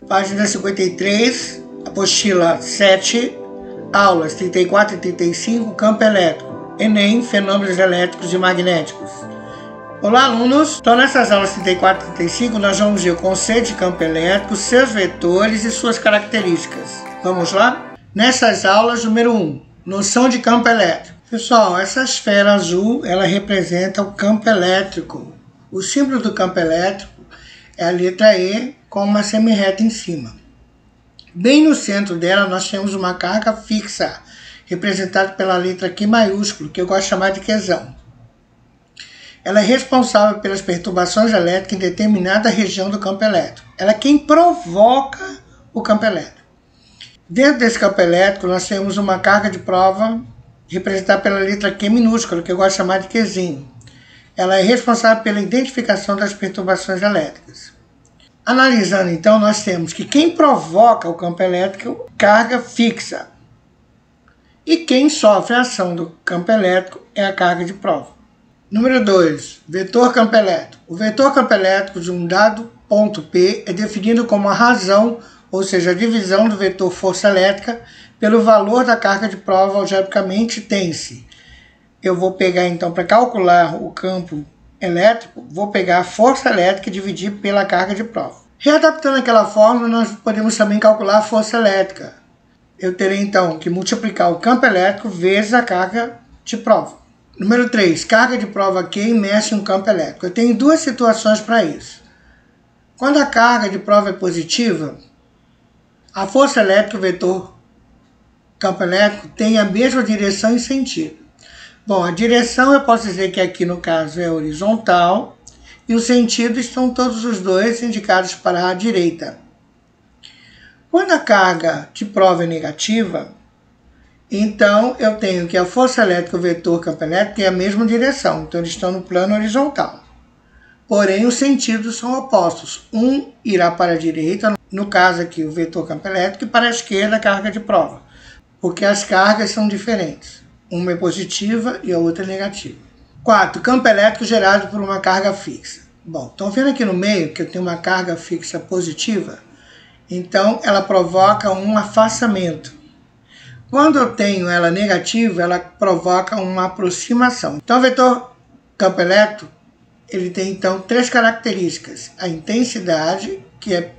página 53, apostila 7, aulas 34 e 35, campo elétrico, Enem, fenômenos elétricos e magnéticos. Olá, alunos! Então, nessas aulas 34 e 35, nós vamos ver o conceito de campo elétrico, seus vetores e suas características. Vamos lá? Nessas aulas, número 1, noção de campo elétrico. Pessoal, essa esfera azul, ela representa o campo elétrico. O símbolo do campo elétrico é a letra E com uma semirreta em cima. Bem no centro dela, nós temos uma carga fixa, representada pela letra Q maiúsculo, que eu gosto de chamar de Qzão. Ela é responsável pelas perturbações elétricas em determinada região do campo elétrico. Ela é quem provoca o campo elétrico. Dentro desse campo elétrico, nós temos uma carga de prova representada pela letra Q minúscula, que eu gosto de chamar de Qzinho. Ela é responsável pela identificação das perturbações elétricas. Analisando, então, nós temos que quem provoca o campo elétrico, carga fixa. E quem sofre a ação do campo elétrico é a carga de prova. Número 2, vetor campo elétrico. O vetor campo elétrico de um dado ponto P é definido como a razão, ou seja, a divisão do vetor força elétrica pelo valor da carga de prova algebricamente tem-se. Eu vou pegar, então, para calcular o campo elétrico, vou pegar a força elétrica e dividir pela carga de prova. Readaptando aquela fórmula, nós podemos também calcular a força elétrica. Eu terei, então, que multiplicar o campo elétrico vezes a carga de prova. Número 3, carga de prova Q imersa em um campo elétrico. Eu tenho duas situações para isso. Quando a carga de prova é positiva, a força elétrica, o vetor campo elétrico, tem a mesma direção e sentido. Bom, a direção eu posso dizer que aqui no caso é horizontal e o sentido estão todos os dois indicados para a direita. Quando a carga de prova é negativa, então eu tenho que a força elétrica e o vetor campo elétrico têm a mesma direção, então eles estão no plano horizontal. Porém, os sentidos são opostos. Um irá para a direita, no caso aqui o vetor campo elétrico, e para a esquerda a carga de prova, porque as cargas são diferentes. Uma é positiva e a outra é negativa. 4. Campo elétrico gerado por uma carga fixa. Bom, estão vendo aqui no meio que eu tenho uma carga fixa positiva? Então, ela provoca um afastamento. Quando eu tenho ela negativa, ela provoca uma aproximação. Então, o vetor campo elétrico, ele tem, então, 3 características. A intensidade, que é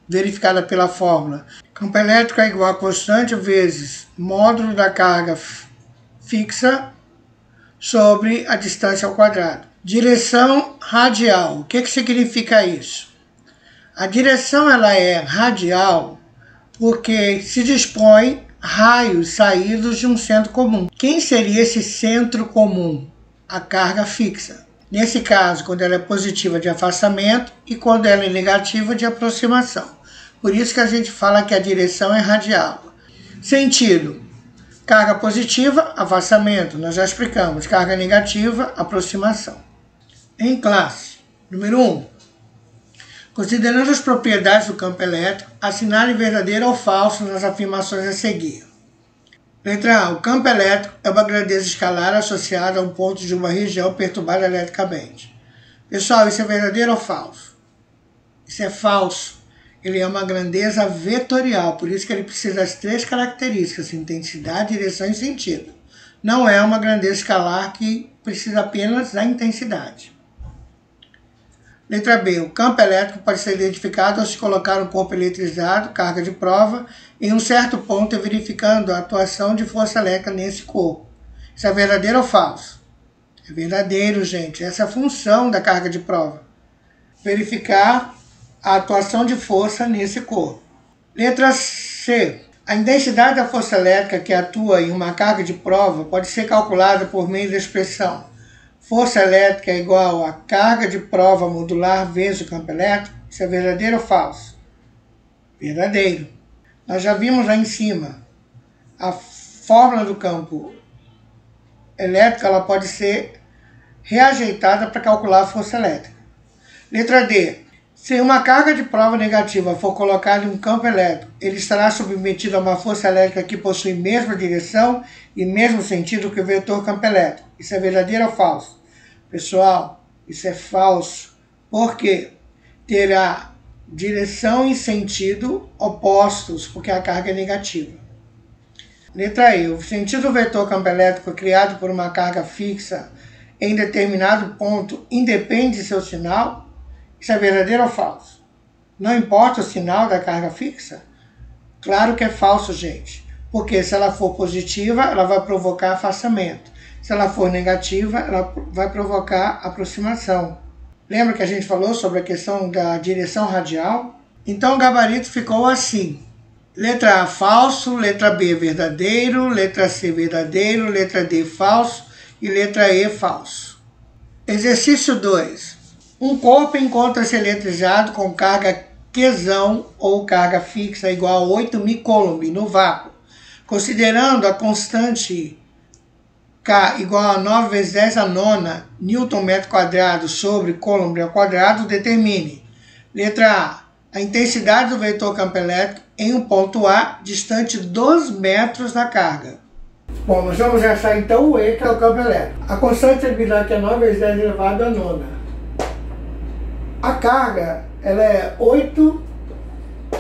verificada pela fórmula. Campo elétrico é igual a constante vezes módulo da carga fixa sobre a distância ao quadrado. Direção radial. O que significa isso? A direção ela é radial porque se dispõe raios saídos de um centro comum. Quem seria esse centro comum? A carga fixa. Nesse caso, quando ela é positiva de afastamento e quando ela é negativa de aproximação. Por isso que a gente fala que a direção é radial. Sentido. Carga positiva, afastamento, nós já explicamos. Carga negativa, aproximação. Em classe, número 1. Considerando as propriedades do campo elétrico, assinale verdadeiro ou falso nas afirmações a seguir. Letra A. O campo elétrico é uma grandeza escalar associada a um ponto de uma região perturbada eletricamente. Pessoal, isso é verdadeiro ou falso? Isso é falso. Ele é uma grandeza vetorial, por isso que ele precisa das 3 características, intensidade, direção e sentido. Não é uma grandeza escalar que precisa apenas da intensidade. Letra B. O campo elétrico pode ser identificado ao se colocar um corpo eletrizado, carga de prova, em um certo ponto e verificando a atuação de força elétrica nesse corpo. Isso é verdadeiro ou falso? É verdadeiro, gente. Essa é a função da carga de prova. Verificar a atuação de força nesse corpo. Letra C. A intensidade da força elétrica que atua em uma carga de prova pode ser calculada por meio da expressão força elétrica é igual a carga de prova modular vezes o campo elétrico. Isso é verdadeiro ou falso? Verdadeiro. Nós já vimos lá em cima a fórmula do campo elétrico, ela pode ser reajeitada para calcular a força elétrica. Letra D. Se uma carga de prova negativa for colocada em um campo elétrico, ele estará submetido a uma força elétrica que possui mesma direção e mesmo sentido que o vetor campo elétrico. Isso é verdadeiro ou falso? Pessoal, isso é falso. Por quê? Terá direção e sentido opostos, porque a carga é negativa. Letra E. O sentido do vetor campo elétrico criado por uma carga fixa em determinado ponto independe de seu sinal? Isso é verdadeiro ou falso? Não importa o sinal da carga fixa? Claro que é falso, gente. Porque se ela for positiva, ela vai provocar afastamento. Se ela for negativa, ela vai provocar aproximação. Lembra que a gente falou sobre a questão da direção radial? Então o gabarito ficou assim. Letra A, falso. Letra B, verdadeiro. Letra C, verdadeiro. Letra D, falso. E letra E, falso. Exercício 2. Um corpo encontra-se eletrizado com carga Qzão ou carga fixa igual a 8 micoulombs no vácuo. Considerando a constante K igual a 9 vezes 10 a nona Newton metro quadrado sobre coulomb ao quadrado, determine. Letra A. A intensidade do vetor campo elétrico em um ponto A, distante 2 metros da carga. Bom, nós vamos achar então o E, que é o campo elétrico. A constante cerebral que é 9 vezes 10 elevado a nona. A carga, ela é 8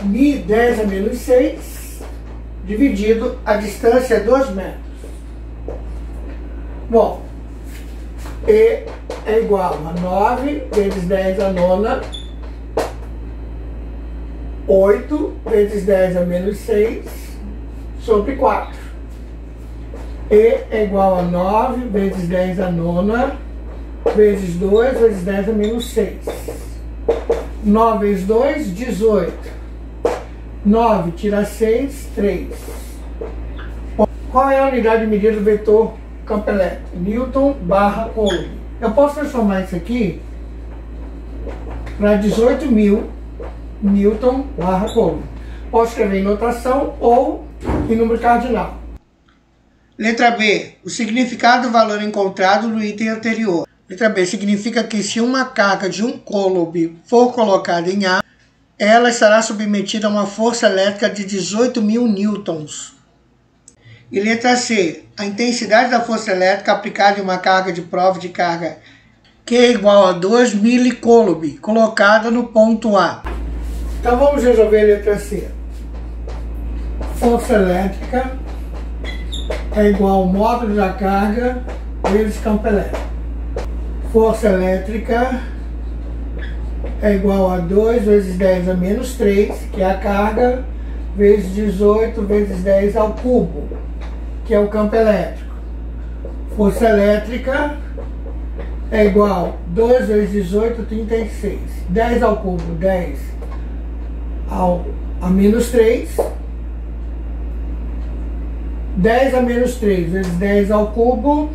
Mi 10 a menos 6, dividido, a distância é 2 metros. Bom, E é igual a 9 vezes 10 a nona, 8 vezes 10 a menos 6, sobre 4. E é igual a 9 vezes 10 a nona, vezes 2 vezes 10 a menos 6. 9 vezes 2, 18. 9 tira 6, 3. Qual é a unidade de medida do vetor campo elétrico? Newton barra coulomb. Eu posso transformar isso aqui para 18.000 Newton barra coulomb. Posso escrever em notação ou em número cardinal. Letra B. O significado do valor encontrado no item anterior. Letra B. Significa que se uma carga de 1 coulomb for colocada em A, ela estará submetida a uma força elétrica de 18.000 newtons. E letra C. A intensidade da força elétrica aplicada em uma carga de prova de carga Q é igual a 2 milicoulomb, colocada no ponto A. Então vamos resolver a letra C. Força elétrica é igual ao módulo da carga vezes campo elétrico. Força elétrica é igual a 2 vezes 10 a menos 3, que é a carga, vezes 18 vezes 10 ao cubo, que é o campo elétrico. Força elétrica é igual a 2 vezes 18, 36. 10 ao cubo, 10 a menos 3. 10 a menos 3 vezes 10 ao cubo.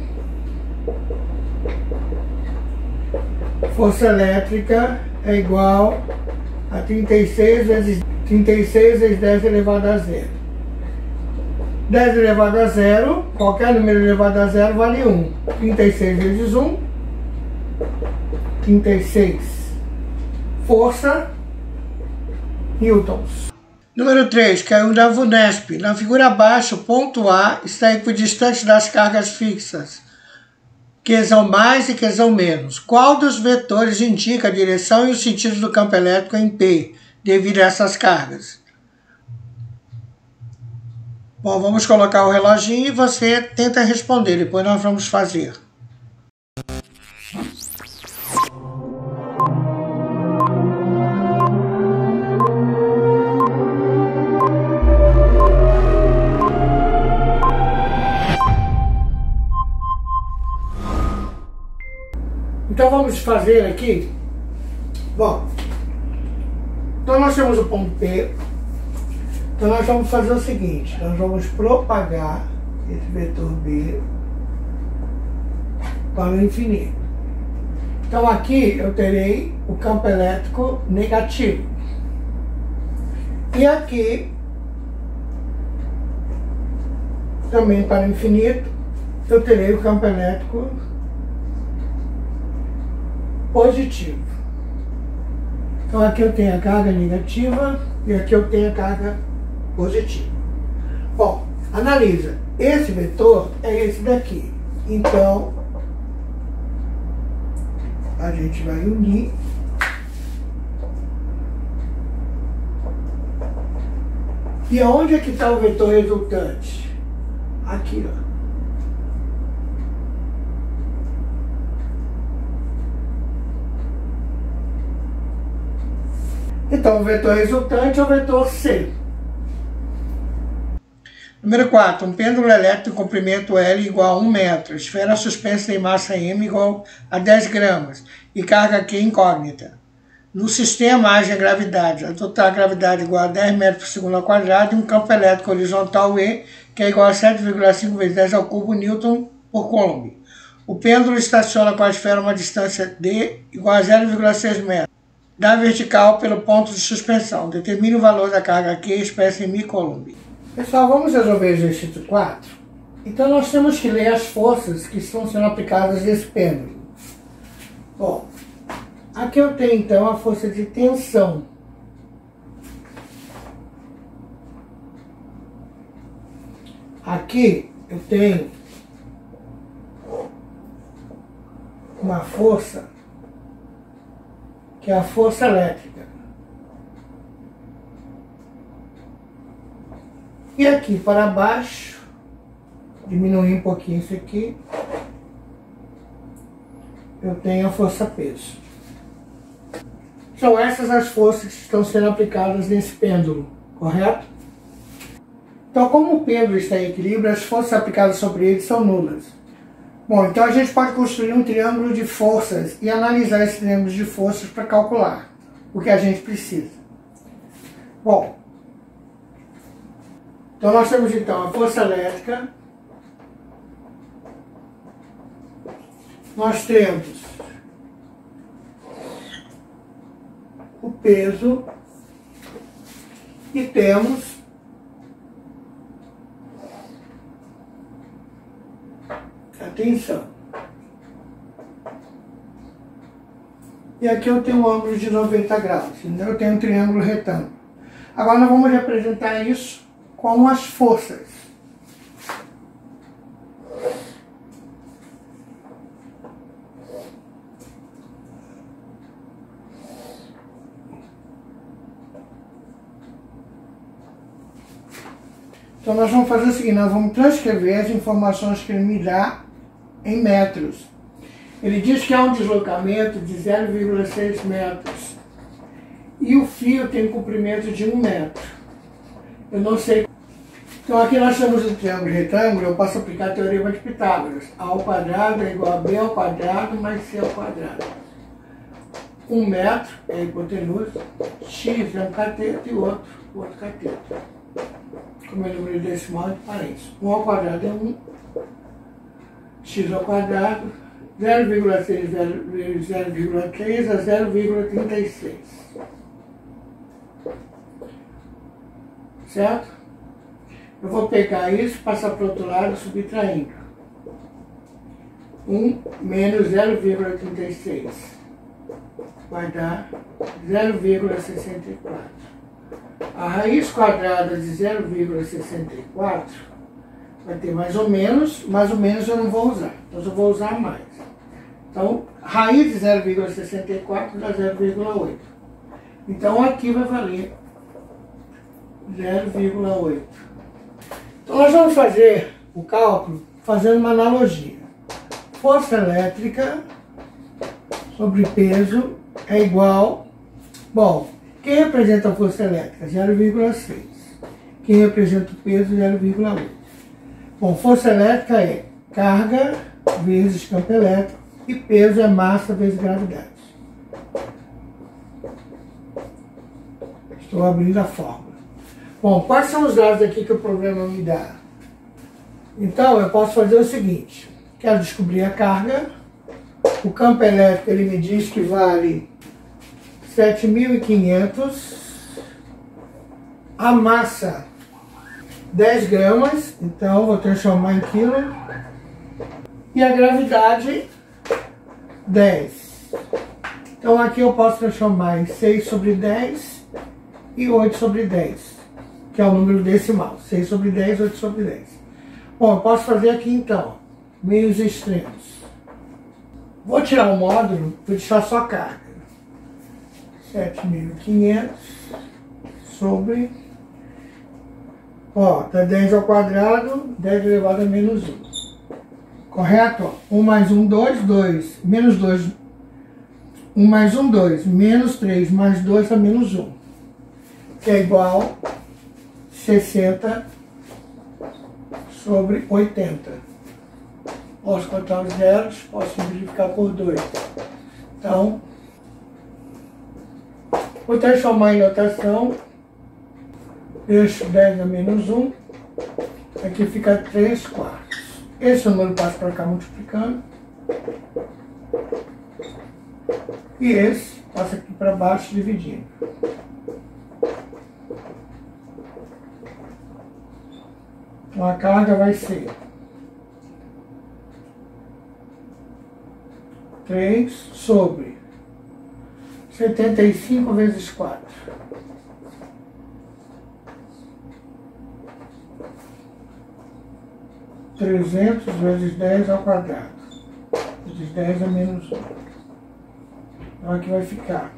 Força elétrica é igual a 36 vezes 10 elevado a 0. 10 elevado a 0, qualquer número elevado a 0 vale 1. 36 vezes 1, 36. Força, newtons. Número 3, caiu da VUNESP. Na figura abaixo, o ponto A está equidistante das cargas fixas, Qzão mais e Qzão menos. Qual dos vetores indica a direção e o sentido do campo elétrico em P, devido a essas cargas? Bom, vamos colocar o reloginho e você tenta responder, depois nós vamos fazer. Então vamos fazer aqui. Bom, então nós temos o ponto P. Então nós vamos fazer o seguinte, nós vamos propagar esse vetor B para o infinito. Então aqui eu terei o campo elétrico negativo. E aqui, também para o infinito, eu terei o campo elétrico positivo. Então aqui eu tenho a carga negativa e aqui eu tenho a carga positiva. Bom, analisa. Esse vetor é esse daqui. Então, a gente vai unir E onde é que está o vetor resultante? Aqui, ó. Então, o vetor resultante é o vetor C. Número 4. Um pêndulo elétrico de comprimento L igual a 1 metro. Esfera suspensa em massa M igual a 10 gramas. E carga Q incógnita. No sistema age a gravidade. A total gravidade igual a 10 metros por segundo ao quadrado. E um campo elétrico horizontal E, que é igual a 7,5 vezes 10 ao cubo Newton por Coulomb. O pêndulo estaciona com a esfera a uma distância D igual a 0,6 metros. Da vertical pelo ponto de suspensão. Determine o valor da carga Q expressa em μ-Coulomb. Pessoal, vamos resolver o exercício 4? Então nós temos que ler as forças que estão sendo aplicadas nesse pêndulo. Bom, aqui eu tenho então a força de tensão. Aqui eu tenho uma força que é a força elétrica. E aqui para baixo, diminuir um pouquinho isso aqui, eu tenho a força-peso. São essas as forças que estão sendo aplicadas nesse pêndulo, correto? Então, como o pêndulo está em equilíbrio, as forças aplicadas sobre ele são nulas. Bom, então a gente pode construir um triângulo de forças e analisar esse triângulo de forças para calcular o que a gente precisa. Bom, então nós temos então a força elétrica, nós temos o peso e temos a tensão. E aqui eu tenho um ângulo de 90 graus, então eu tenho um triângulo retângulo. Agora nós vamos representar isso com as forças. Então nós vamos fazer o seguinte, nós vamos transcrever as informações que ele me dá em metros. Ele diz que há um deslocamento de 0,6 metros e o fio tem um comprimento de 1 metro. Eu não sei. Então aqui nós temos o triângulo retângulo, eu posso aplicar a teorema de Pitágoras. A ao quadrado é igual a B ao quadrado mais C ao quadrado. 1 metro é a hipotenusa, X é um cateto e outro cateto. Como é o número decimal de parênteses. 1 ao quadrado é 1, X ao quadrado, 0,6 vezes 0,3 a 0,36. Certo? Eu vou pegar isso, passar para o outro lado, subtraindo. 1 menos 0,36 vai dar 0,64. A raiz quadrada de 0,64 vai ter mais ou menos eu não vou usar, então eu vou usar mais. Então, raiz de 0,64 dá 0,8. Então aqui vai valer 0,8. Então nós vamos fazer o cálculo fazendo uma analogia. Força elétrica sobre peso é igual... Bom, quem representa a força elétrica? 0,6. Quem representa o peso? 0,8. Bom, força elétrica é carga vezes campo elétrico e peso é massa vezes gravidade. Estou abrindo a fórmula. Bom, quais são os dados aqui que o problema me dá? Então, eu posso fazer o seguinte. Quero descobrir a carga. O campo elétrico, ele me diz que vale 7.500. A massa, 10 gramas. Então, vou transformar em quilo. E a gravidade, 10. Então, aqui eu posso transformar em 6 sobre 10 e 8 sobre 10. Que é o número decimal. 6 sobre 10, 8 sobre 10. Bom, eu posso fazer aqui então, meios extremos. Vou tirar o módulo, vou deixar só a carga. 7.500 sobre Ó, tá 10 ao quadrado, 10 elevado a menos 1. Correto? 1 mais 1, 2, 2. Menos 2. 1 mais 1, 2. Menos 3 mais 2 a menos 1. Que é igual a 60 sobre 80. Posso contar os zeros, posso simplificar por 2. Então, vou transformar em notação. Deixo 10 a menos 1. Aqui fica 3 quartos. Esse número passa para cá multiplicando. E esse passa aqui para baixo dividindo. Então a carga vai ser 3 sobre 75 vezes 4. 300 vezes 10 ao quadrado. Vezes 10 a menos 1. Então aqui vai ficar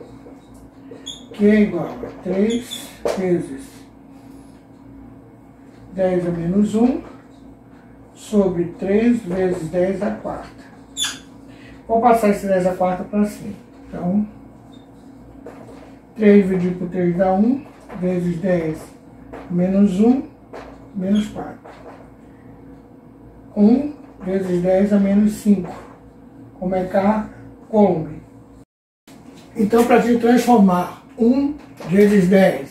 que é igual a 3 vezes 10 a menos 1 sobre 3 vezes 10 a quarta. Vou passar esse 10 a quarta para cima. Então, 3 dividido por 3 dá 1, vezes 10 menos 1, menos 4. 1 vezes 10 a menos 5. Como é K, Coulomb. Então, para a gente transformar 1 vezes 10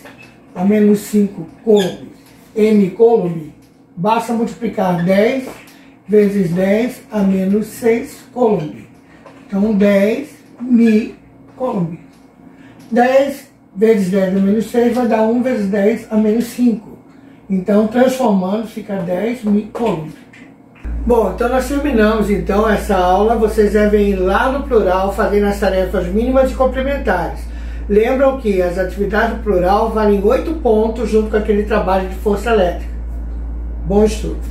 a menos 5 Coulomb em Coulomb, basta multiplicar 10 vezes 10 a menos 6 Coulomb. Então, 10 mi Coulomb. 10 vezes 10 a menos 6 vai dar 1 vezes 10 a menos 5. Então, transformando, fica 10 mi Coulomb. Bom, então nós terminamos então essa aula. Vocês devem ir lá no plural fazendo as tarefas mínimas e complementares. Lembram que as atividades do plural valem 8 pontos junto com aquele trabalho de força elétrica. Bom estudo!